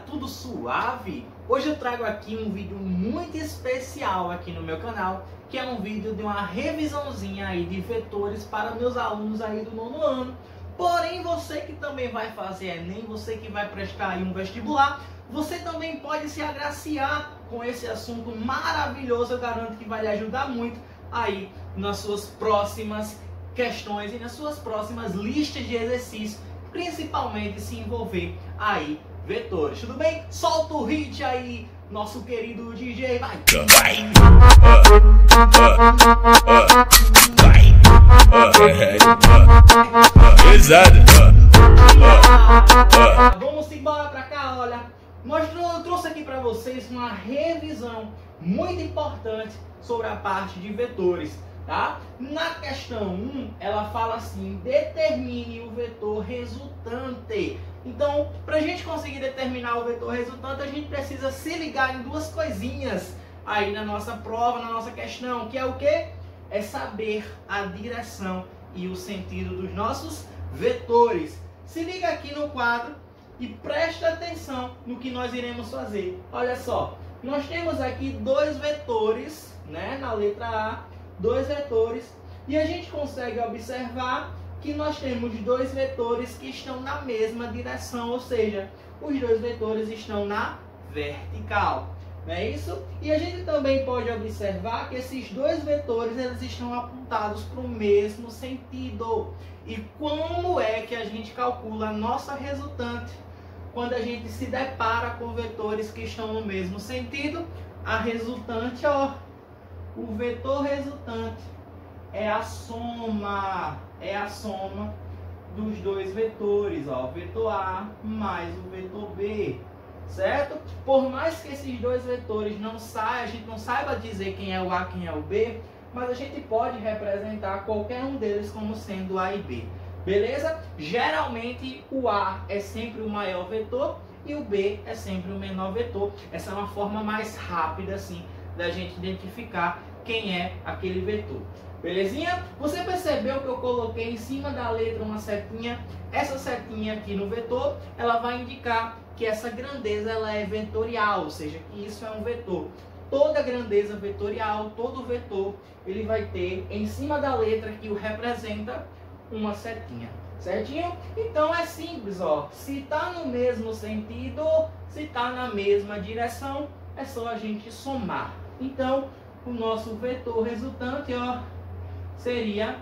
tudo suave? Hoje eu trago aqui um vídeo muito especial aqui no meu canal, que é um vídeo de uma revisãozinha aí de vetores para meus alunos aí do 9º ano. Porém, você que também vai fazer Enem, você que vai prestar aí um vestibular, você também pode se agraciar com esse assunto maravilhoso. Eu garanto que vai lhe ajudar muito aí nas suas próximas questões e nas suas próximas listas de exercícios, principalmente se envolver aí vetores. Tudo bem? Solta o hit aí, nosso querido DJ, vai! Vamos embora pra cá, olha. Eu trouxe aqui para vocês uma revisão muito importante sobre a parte de vetores, tá? Na questão 1, ela fala assim: determine o vetor resultante. Então, para a gente conseguir determinar o vetor resultante, a gente precisa se ligar em duas coisinhas aí na nossa prova, na nossa questão, que é o quê? É saber a direção e o sentido dos nossos vetores. Se liga aqui no quadro e presta atenção no que nós iremos fazer. Olha só, nós temos aqui dois vetores, né, na letra A, dois vetores, e a gente consegue observar que nós temos dois vetores que estão na mesma direção, ou seja, os dois vetores estão na vertical, não é isso? E a gente também pode observar que esses dois vetores eles estão apontados para o mesmo sentido. E como é que a gente calcula a nossa resultante quando a gente se depara com vetores que estão no mesmo sentido? A resultante, ó, o vetor resultante é a soma dos dois vetores, ó, o vetor A mais o vetor B, certo? Por mais que esses dois vetores não saiam, a gente não saiba dizer quem é o A, quem é o B, mas a gente pode representar qualquer um deles como sendo A e B, beleza? Geralmente o A é sempre o maior vetor e o B é sempre o menor vetor. Essa é uma forma mais rápida assim da gente identificar quem é aquele vetor. Belezinha? Você percebeu que eu coloquei em cima da letra uma setinha? Essa setinha aqui no vetor, ela vai indicar que essa grandeza ela é vetorial, ou seja, que isso é um vetor. Toda grandeza vetorial, todo vetor, ele vai ter em cima da letra que o representa uma setinha. Certinho? Então é simples, ó. Se está no mesmo sentido, se está na mesma direção, é só a gente somar. Então, o nosso vetor resultante, ó, seria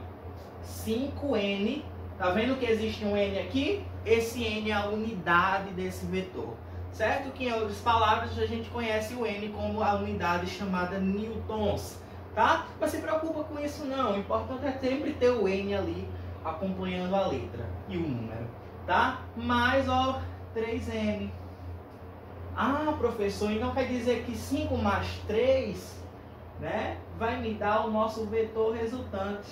5n. Tá vendo que existe um n aqui? Esse n é a unidade desse vetor, certo? Que em outras palavras a gente conhece o n como a unidade chamada newtons, tá? Mas se preocupa com isso não. O importante é sempre ter o n ali acompanhando a letra e o número, tá? Mais, ó, 3n. Ah, professor, então quer dizer que 5 mais 3, né, vai me dar o nosso vetor resultante,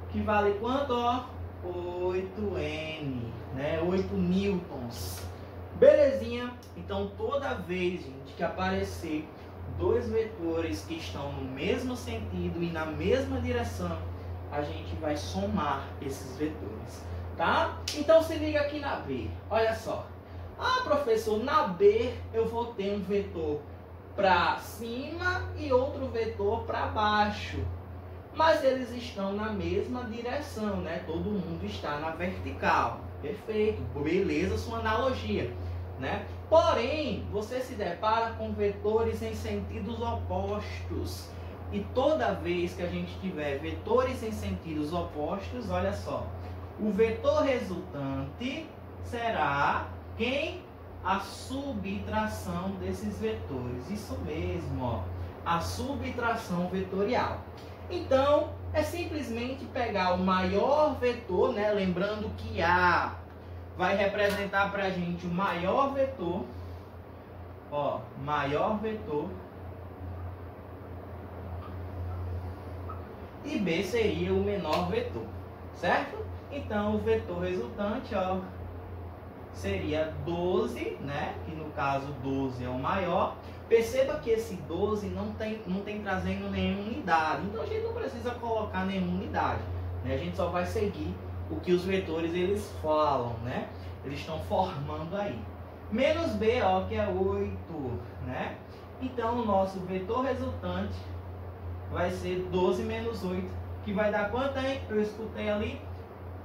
que vale quanto, ó? 8n, né? 8 newtons. Belezinha? Então toda vez, gente, que aparecer dois vetores que estão no mesmo sentido e na mesma direção, a gente vai somar esses vetores, tá? Então se liga aqui na B. Olha só. Ah, professor, na B eu vou ter um vetor para cima e outro vetor para baixo. Mas eles estão na mesma direção, né? Todo mundo está na vertical. Perfeito, beleza sua analogia, né? Porém, você se depara com vetores em sentidos opostos. E toda vez que a gente tiver vetores em sentidos opostos, olha só, o vetor resultante será quem? A subtração desses vetores. Isso mesmo, ó, a subtração vetorial. Então, é simplesmente pegar o maior vetor, né? Lembrando que A vai representar para a gente o maior vetor, ó, maior vetor, e B seria o menor vetor, certo? Então, o vetor resultante, ó, seria 12, né? Que no caso 12 é o maior. Perceba que esse 12 não tem trazendo nenhuma unidade. Então a gente não precisa colocar nenhuma unidade, né? A gente só vai seguir o que os vetores eles falam, né? Eles estão formando aí. menos B, ó, que é 8, né? Então, o nosso vetor resultante vai ser 12 menos 8, que vai dar quanto, hein? Eu escutei ali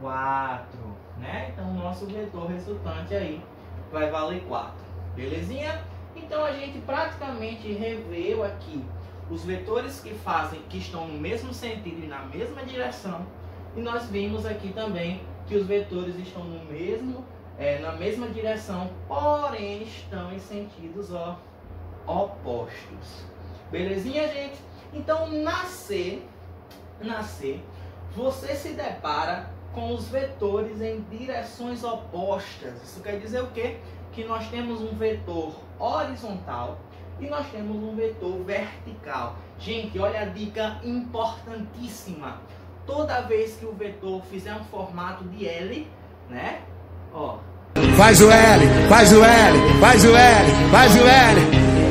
4, né? Então, o nosso vetor resultante aí vai valer 4, belezinha? Então, a gente praticamente reviu aqui os vetores que estão no mesmo sentido e na mesma direção. E nós vimos aqui também que os vetores estão no mesmo, na mesma direção, porém estão em sentidos opostos. Belezinha, gente? Então, na C, você se depara com os vetores em direções opostas. Isso quer dizer o quê? Que nós temos um vetor horizontal e nós temos um vetor vertical. Gente, olha a dica importantíssima. Toda vez que o vetor fizer um formato de L, né? Ó. Faz o L, faz o L, faz o L, faz o L.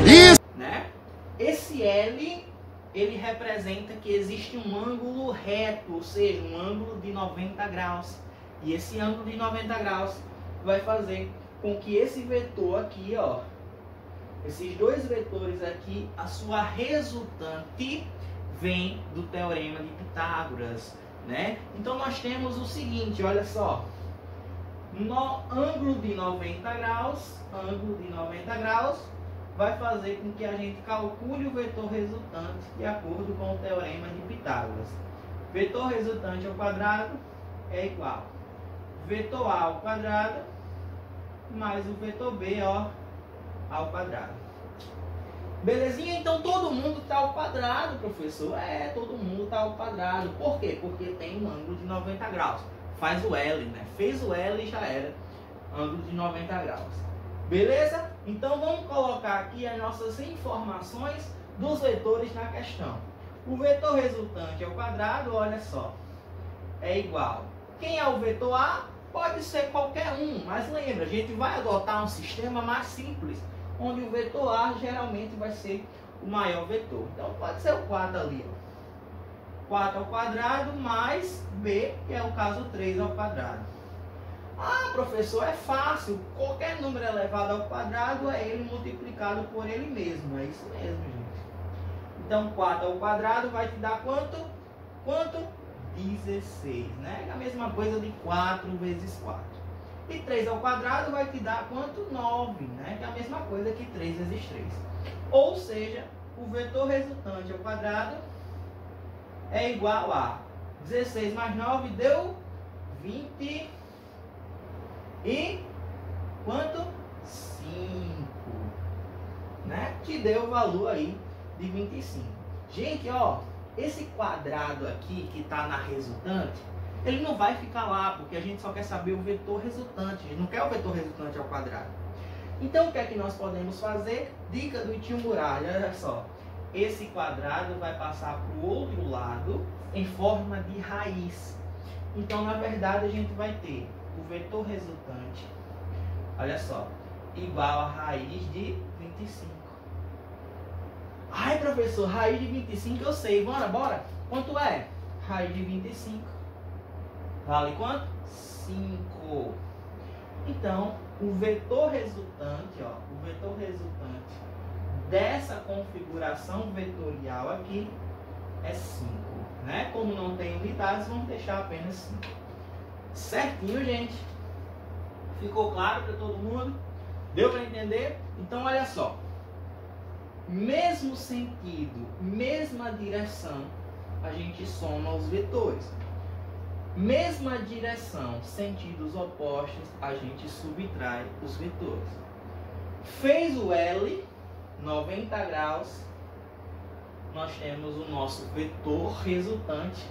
Isso! Né? Esse L, ele representa que existe um ângulo reto, ou seja, um ângulo de 90 graus. E esse ângulo de 90 graus vai fazer com que esse vetor aqui, ó, esses dois vetores aqui, a sua resultante vem do teorema de Pitágoras, né? Então nós temos o seguinte, olha só, no ângulo de 90 graus, vai fazer com que a gente calcule o vetor resultante de acordo com o teorema de Pitágoras. Vetor resultante ao quadrado é igual vetor A ao quadrado mais o vetor B, ó, ao quadrado. Belezinha? Então todo mundo está ao quadrado, professor. Todo mundo está ao quadrado. Por quê? Porque tem um ângulo de 90 graus. Faz o L, né? Fez o L e já era ângulo de 90 graus. Beleza? Então vamos colocar aqui as nossas informações dos vetores na questão. O vetor resultante ao quadrado, olha só, é igual. Quem é o vetor A? Pode ser qualquer um, mas lembra, a gente vai adotar um sistema mais simples, onde o vetor A geralmente vai ser o maior vetor. Então pode ser o 4 ali, ó. 4 ao quadrado mais B, que é o caso 3 ao quadrado. Ah, professor, é fácil. Qualquer número elevado ao quadrado é ele multiplicado por ele mesmo. É isso mesmo, gente. Então 4 ao quadrado vai te dar quanto? Quanto? 16, né? É a mesma coisa de 4 vezes 4. E 3 ao quadrado vai te dar quanto? 9, né? Que é a mesma coisa que 3 vezes 3. Ou seja, o vetor resultante ao quadrado é igual a 16 mais 9 deu 20 e quanto? 5, né? Te deu o valor aí de 25. Gente, ó, esse quadrado aqui que está na resultante, ele não vai ficar lá, porque a gente só quer saber o vetor resultante, a gente não quer o vetor resultante ao quadrado. Então o que é que nós podemos fazer? Dica do tio Muralha, olha só. Esse quadrado vai passar para o outro lado em forma de raiz. Então, na verdade, a gente vai ter o vetor resultante, olha só, igual a raiz de 25. Ai, professor, raiz de 25 eu sei. Bora? Quanto é? Raiz de 25 vale quanto? 5. Então, o vetor resultante, ó, o vetor resultante dessa configuração vetorial aqui é 5, né? Como não tem unidades, vamos deixar apenas 5. Certinho, gente? Ficou claro para todo mundo? Deu para entender? Então, olha só. Mesmo sentido, mesma direção, a gente soma os vetores. Mesma direção, sentidos opostos, a gente subtrai os vetores. Fez o L, 90 graus, nós temos o nosso vetor resultante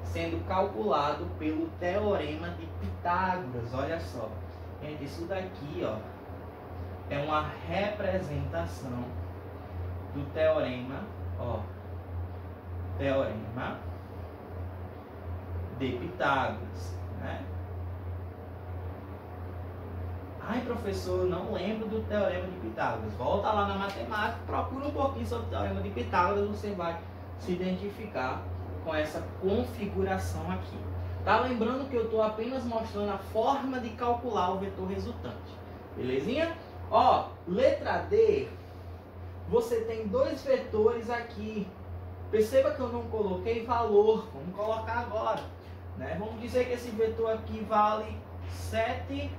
sendo calculado pelo teorema de Pitágoras. Olha só, gente, isso daqui, ó, é uma representação do teorema, ó, teorema de Pitágoras, né? Ai, professor, eu não lembro do teorema de Pitágoras. Volta lá na matemática, procura um pouquinho sobre o teorema de Pitágoras, você vai se identificar com essa configuração aqui. Tá lembrando que eu estou apenas mostrando a forma de calcular o vetor resultante. Belezinha? Ó, letra D, você tem dois vetores aqui. Perceba que eu não coloquei valor. Vamos colocar agora, né? Vamos dizer que esse vetor aqui vale 7U,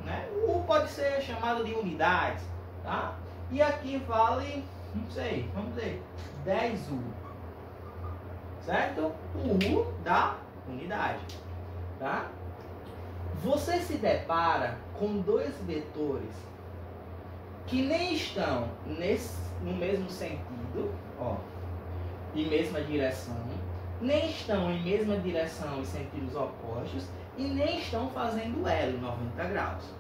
né? U pode ser chamado de unidades, tá? E aqui vale, não sei, vamos dizer, 10U, certo? O U da unidade, tá? Você se depara com dois vetores que nem estão no mesmo sentido, ó, em mesma direção, nem estão em mesma direção em sentidos opostos e nem estão fazendo L, 90 graus.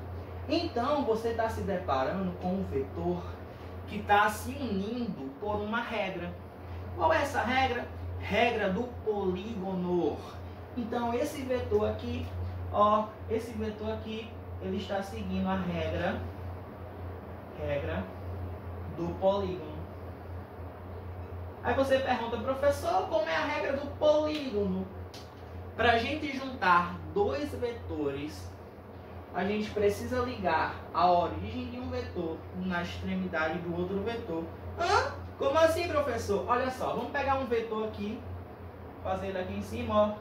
Então, você está se deparando com um vetor que está se unindo por uma regra. Qual é essa regra? Regra do polígono. Então, esse vetor aqui, ó, esse vetor aqui, ele está seguindo a regra do polígono. Aí você pergunta, professor, como é a regra do polígono? Para a gente juntar dois vetores, a gente precisa ligar a origem de um vetor na extremidade do outro vetor. Hã? Como assim, professor? Olha só, vamos pegar um vetor aqui, fazer ele aqui em cima, ó.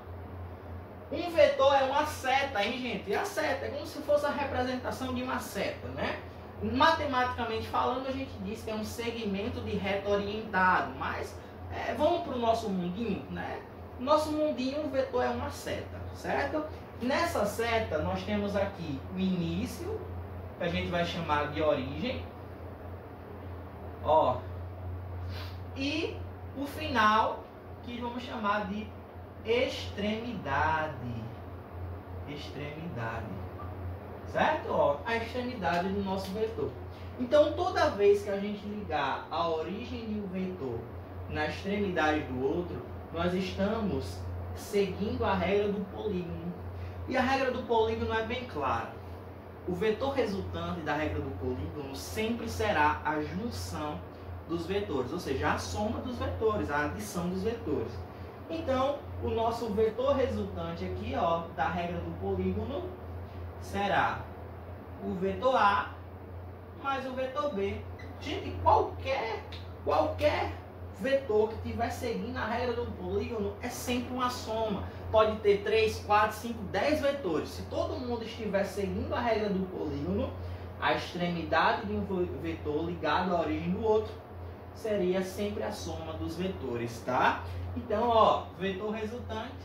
Um vetor é uma seta, hein, gente? E a seta é como se fosse a representação de uma seta, né? Matematicamente falando, a gente diz que é um segmento de reta orientado, mas vamos para o nosso mundinho, né? Nosso mundinho, o vetor é uma seta, certo? Nessa seta, nós temos aqui o início, que a gente vai chamar de origem, ó, e o final, que vamos chamar de extremidade. Certo? Ó, a extremidade do nosso vetor. Então, toda vez que a gente ligar a origem de um vetor na extremidade do outro, nós estamos seguindo a regra do polígono. E a regra do polígono é bem clara. O vetor resultante da regra do polígono sempre será a junção dos vetores, ou seja, a soma dos vetores, a adição dos vetores. Então, o nosso vetor resultante aqui, ó, da regra do polígono, será o vetor A mais o vetor B. Gente, qualquer vetor que estiver seguindo a regra do polígono é sempre uma soma. Pode ter 3, 4, 5, 10 vetores. Se todo mundo estiver seguindo a regra do polígono, a extremidade de um vetor ligado à origem do outro seria sempre a soma dos vetores, tá? Então, ó, vetor resultante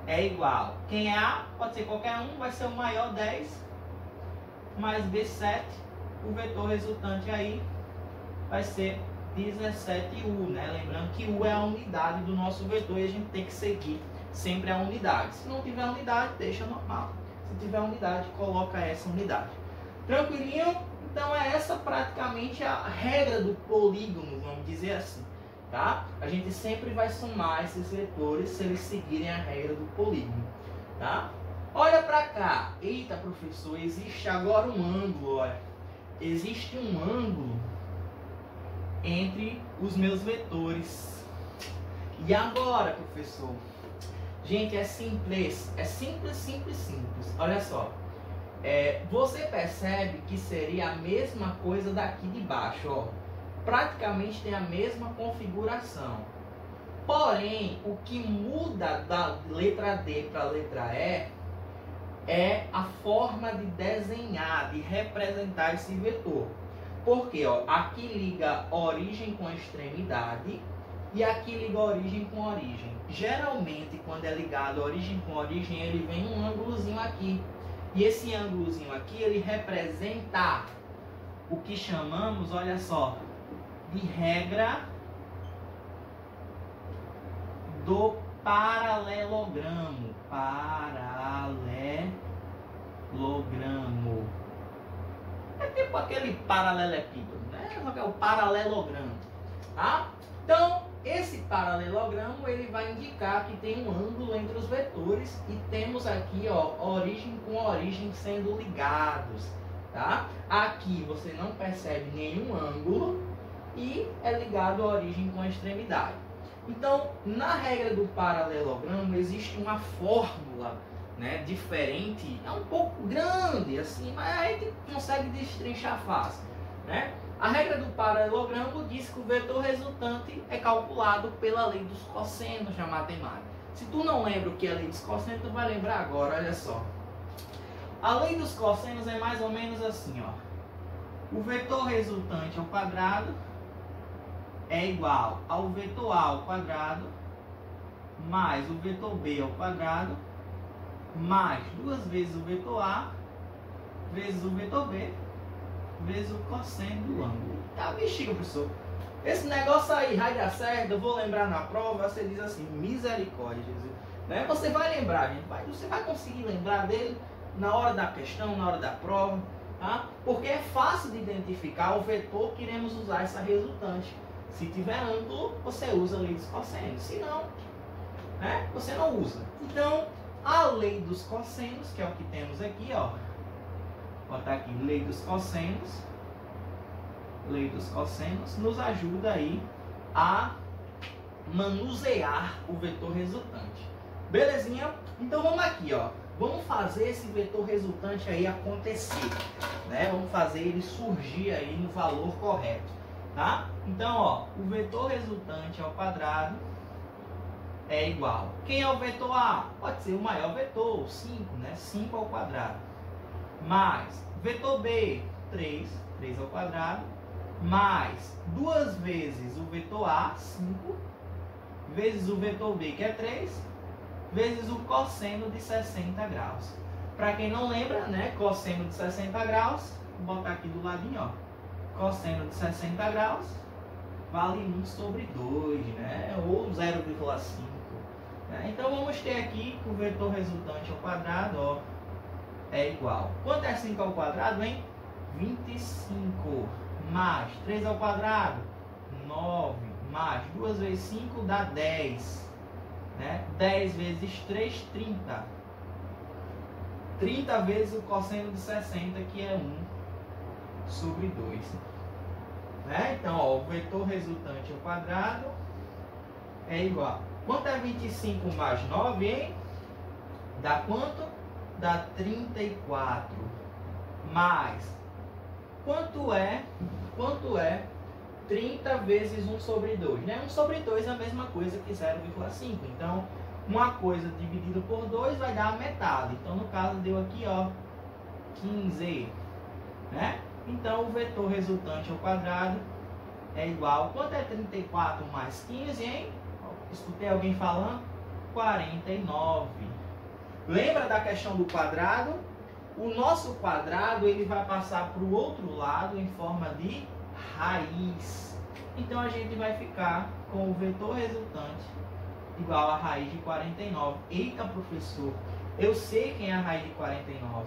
é igual. Quem é A? Pode ser qualquer um, vai ser o maior 10 mais B7. O vetor resultante aí vai ser 17U, né? Lembrando que U é a unidade do nosso vetor e a gente tem que seguir sempre a unidade. Se não tiver unidade, deixa normal. Se tiver unidade, coloca essa unidade. Tranquilinho? Então é essa praticamente a regra do polígono, vamos dizer assim. Tá? A gente sempre vai somar esses vetores se eles seguirem a regra do polígono. Tá? Olha para cá. Eita, professor, existe agora um ângulo. Olha. Existe um ângulo entre os meus vetores. E agora, professor? Gente, é simples. É simples. Olha só. Você percebe que seria a mesma coisa daqui de baixo, ó. Praticamente tem a mesma configuração. Porém, o que muda da letra D para a letra E é a forma de desenhar, de representar esse vetor. Porque ó, aqui liga origem com extremidade e aqui liga origem com origem. Geralmente, quando é ligado origem com origem, ele vem um ângulozinho aqui. E esse ângulozinho aqui, ele representa o que chamamos, olha só, de regra do paralelogramo. Paralelogramo. É tipo aquele paralelepípedo, né? É o paralelogramo, tá? Então, esse paralelogramo, ele vai indicar que tem um ângulo entre os vetores e temos aqui, ó, origem com origem sendo ligados, tá? Aqui você não percebe nenhum ângulo e é ligado a origem com a extremidade. Então, na regra do paralelogramo, existe uma fórmula né, diferente, é um pouco grande, assim, mas a gente consegue destrinchar fácil, né? A regra do paralelogramo diz que o vetor resultante é calculado pela lei dos cossenos na matemática. Se tu não lembra o que é a lei dos cossenos, tu vai lembrar agora, olha só. A lei dos cossenos é mais ou menos assim, ó. O vetor resultante ao quadrado é igual ao vetor A ao quadrado mais o vetor B ao quadrado mais 2 vezes o vetor A vezes o vetor B vezes o cosseno do ângulo. Tá, bexiga, professor. Esse negócio aí vai dar certo, eu vou lembrar na prova, você diz assim, misericórdia, Jesus. Né? Você vai lembrar, gente, você vai conseguir lembrar dele na hora da questão, na hora da prova, tá? Porque é fácil de identificar o vetor que iremos usar essa resultante. Se tiver ângulo, você usa a lei dos cossenos, se não, né, você não usa. Então, a lei dos cossenos, que é o que temos aqui, ó. Vou botar aqui, lei dos cossenos. Lei dos cossenos nos ajuda aí a manusear o vetor resultante. Belezinha? Então vamos aqui, ó. Vamos fazer esse vetor resultante aí acontecer, né? Vamos fazer ele surgir aí no valor correto, tá? Então, ó, o vetor resultante ao quadrado é igual. Quem é o vetor A? Pode ser o maior vetor, 5, né? 5 ao quadrado. Mais vetor B, 3 ao quadrado. Mais 2 vezes o vetor A, 5, vezes o vetor B, que é 3, vezes o cosseno de 60 graus. Para quem não lembra, né, cosseno de 60 graus, vou botar aqui do ladinho, ó. Cosseno de 60 graus vale 1 sobre 2, né, ou 0,5. Né? Então vamos ter aqui que o vetor resultante ao quadrado, ó, é igual. Quanto é 5 ao quadrado, hein? 25. Mais 3 ao quadrado, 9, mais 2 vezes 5 dá 10, né? 10 vezes 3, 30. 30 vezes o cosseno de 60, que é 1 sobre 2. Né? Então, ó, o vetor resultante ao quadrado é igual. Quanto é 25 mais 9, hein? Dá quanto? Dá 34. Mais... Quanto é 30 vezes 1 sobre 2? Né? 1 sobre 2 é a mesma coisa que 0,5. Então, uma coisa dividida por 2 vai dar a metade. Então, no caso, deu aqui, ó, 15. Né? Então, o vetor resultante ao quadrado é igual... Quanto é 34 mais 15, hein? Escutei alguém falando? 49. Lembra da questão do quadrado? O nosso quadrado ele vai passar para o outro lado em forma de raiz. Então a gente vai ficar com o vetor resultante igual a raiz de 49. Eita, professor, eu sei quem é a raiz de 49.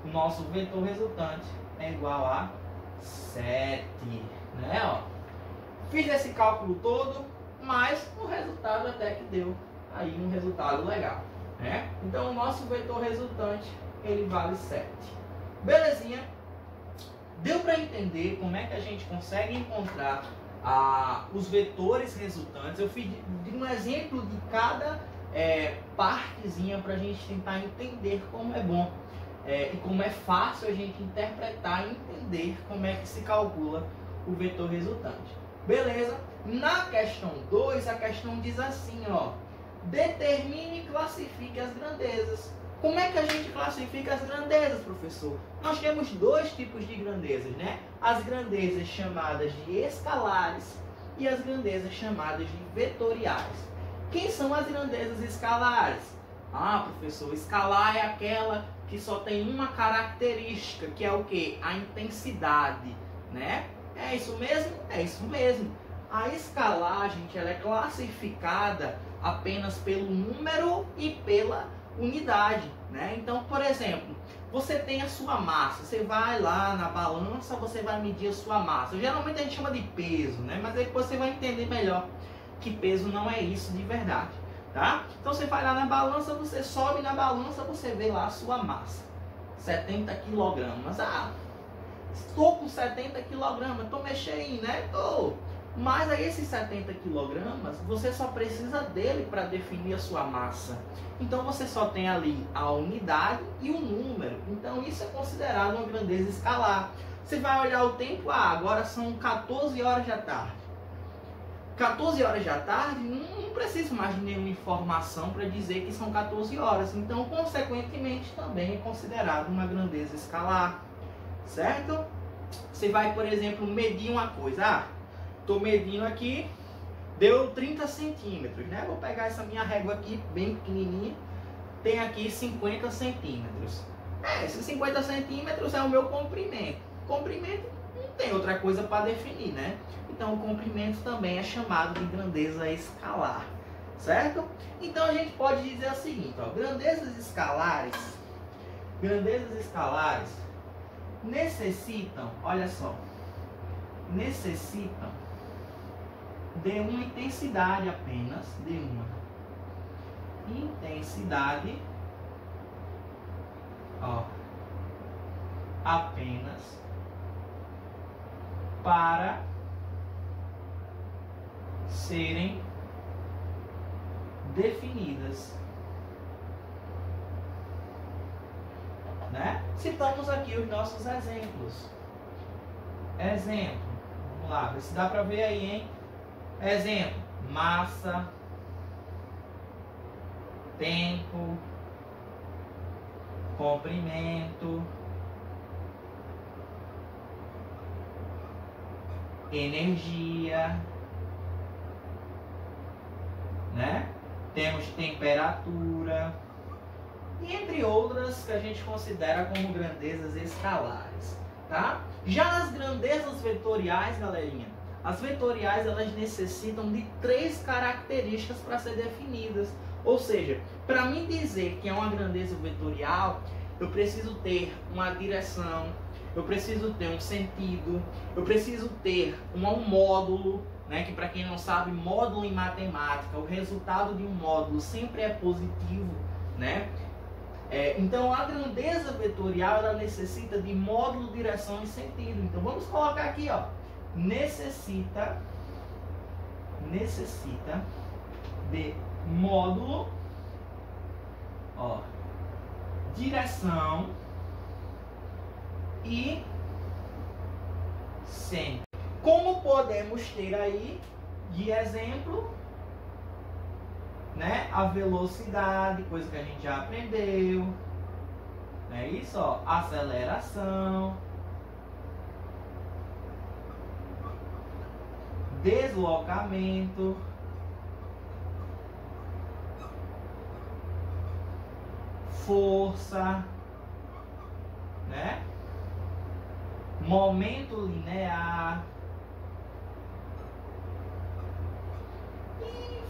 O nosso vetor resultante é igual a 7. Né? Ó, fiz esse cálculo todo, mas o resultado até que deu aí um resultado legal. Né? Então o nosso vetor resultante ele vale 7. Belezinha? Deu para entender como é que a gente consegue encontrar os vetores resultantes? Eu fiz um exemplo de cada partezinha para a gente tentar entender como é bom e como é fácil a gente interpretar e entender como é que se calcula o vetor resultante. Beleza? Na questão 2, a questão diz assim, ó. Determine e classifique as grandezas. Como é que a gente classifica as grandezas, professor? Nós temos 2 tipos de grandezas, né? As grandezas chamadas de escalares e as grandezas chamadas de vetoriais. Quem são as grandezas escalares? Ah, professor, escalar é aquela que só tem uma característica, que é o quê? A intensidade, né? É isso mesmo? É isso mesmo. A escalar, gente, ela é classificada apenas pelo número e pela unidade, né? Então, por exemplo, você tem a sua massa, você vai lá na balança, você vai medir a sua massa. Geralmente a gente chama de peso, né? Mas depois você vai entender melhor que peso não é isso de verdade, tá? Então você vai lá na balança, você sobe na balança, você vê lá a sua massa, 70 kg. Ah, estou com 70 kg, estou mexendo, né? Tô. Mas aí esses 70 kg, você só precisa dele para definir a sua massa. Então você só tem ali a unidade e o número. Então isso é considerado uma grandeza escalar. Você vai olhar o tempo, agora são 14 horas da tarde. 14 horas da tarde, não preciso mais de nenhuma informação para dizer que são 14 horas. Então, consequentemente, também é considerado uma grandeza escalar. Certo? Você vai, por exemplo, medir uma coisa. Estou medindo aqui, deu 30 centímetros, né? Vou pegar essa minha régua aqui, bem pequenininha. Tem aqui 50 centímetros. Esses 50 centímetros é o meu comprimento. Comprimento não tem outra coisa para definir, né? Então o comprimento também é chamado de grandeza escalar, certo? Então a gente pode dizer o seguinte, ó, grandezas escalares necessitam, olha só, necessitam de uma intensidade apenas, de uma intensidade, ó, apenas para serem definidas, né? Citamos aqui os nossos exemplos. Exemplo, vamos lá, ver se dá para ver aí, hein? Exemplo, massa, tempo, comprimento, energia, né? Temos temperatura e entre outras que a gente considera como grandezas escalares, tá? Já as grandezas vetoriais, galerinha, as vetoriais elas necessitam de 3 características para ser definidas. Ou seja, para mim dizer que é uma grandeza vetorial, eu preciso ter uma direção, eu preciso ter um sentido, eu preciso ter um módulo, né? Que para quem não sabe, módulo em matemática, o resultado de um módulo sempre é positivo, né? Então a grandeza vetorial ela necessita de módulo, direção e sentido. Então vamos colocar aqui, ó, necessita de módulo, ó, direção e centro. Como podemos ter aí de exemplo, né, a velocidade, coisa que a gente já aprendeu, é isso, ó, aceleração, deslocamento, força, né, momento linear,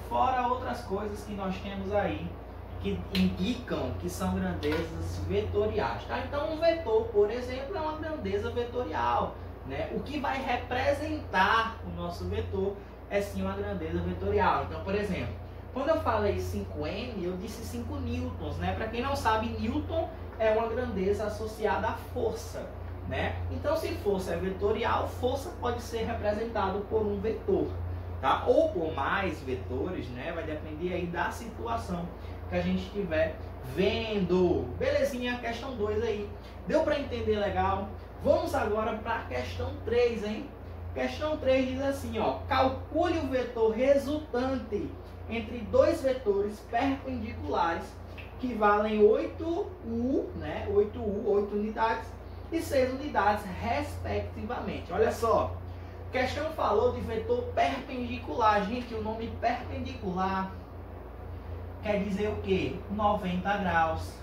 fora outras coisas que nós temos aí que indicam que são grandezas vetoriais, tá? Então um vetor, por exemplo, é uma grandeza vetorial, né? O que vai representar o nosso vetor é sim uma grandeza vetorial. Então, por exemplo, quando eu falei 5N, eu disse 5 newtons, né? Para quem não sabe, newton é uma grandeza associada à força, né? Então, se força é vetorial, força pode ser representado por um vetor, tá? Ou por mais vetores, né? Vai depender aí da situação que a gente estiver vendo. Belezinha, questão 2 aí. Deu para entender legal? Vamos agora para a questão 3, hein? Questão 3 diz assim, ó: calcule o vetor resultante entre dois vetores perpendiculares que valem 8U, né? 8U, 8 unidades e 6 unidades respectivamente. Olha só. A questão falou de vetor perpendicular. Gente, o nome perpendicular quer dizer o quê? 90 graus.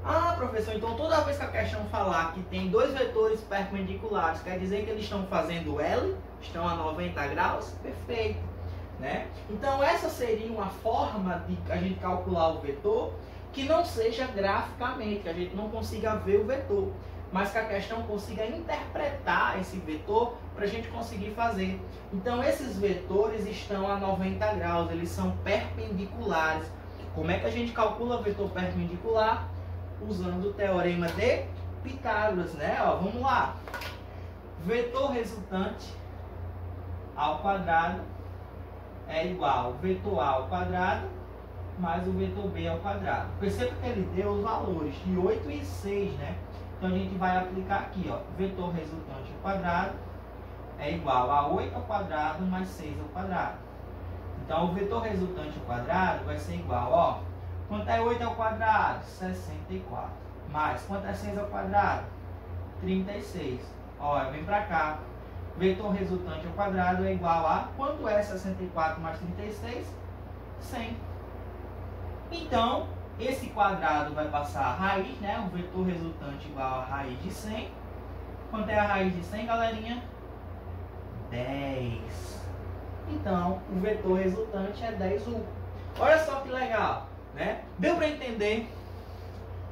Ah, professor, então toda vez que a questão falar que tem dois vetores perpendiculares, quer dizer que eles estão fazendo L? Estão a 90 graus? Perfeito, né? Então essa seria uma forma de a gente calcular o vetor que não seja graficamente, que a gente não consiga ver o vetor, mas que a questão consiga interpretar esse vetor para a gente conseguir fazer. Então esses vetores estão a 90 graus, eles são perpendiculares. Como é que a gente calcula o vetor perpendicular? Usando o teorema de Pitágoras, né? Ó, vamos lá. Vetor resultante ao quadrado é igual ao vetor A ao quadrado mais o vetor B ao quadrado. Perceba que ele deu os valores de 8 e 6, né? Então a gente vai aplicar aqui, ó, vetor resultante ao quadrado é igual a 8 ao quadrado mais 6 ao quadrado. Então o vetor resultante ao quadrado vai ser igual, ó, quanto é 8 ao quadrado? 64. Mais, quanto é 6 ao quadrado? 36. Ó, vem pra cá. Vetor resultante ao quadrado é igual a, quanto é 64 mais 36? 100. Então, esse quadrado vai passar a raiz, né? O vetor resultante igual a raiz de 100. Quanto é a raiz de 100, galerinha? 10. Então, o vetor resultante é 10U. Olha só que legal, né? Deu para entender?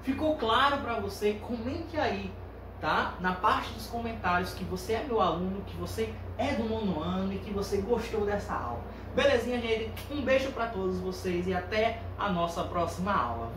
Ficou claro para você? Comente aí, tá? Na parte dos comentários que você é meu aluno, que você é do 9º ano e que você gostou dessa aula. Belezinha, gente? Um beijo para todos vocês e até a nossa próxima aula.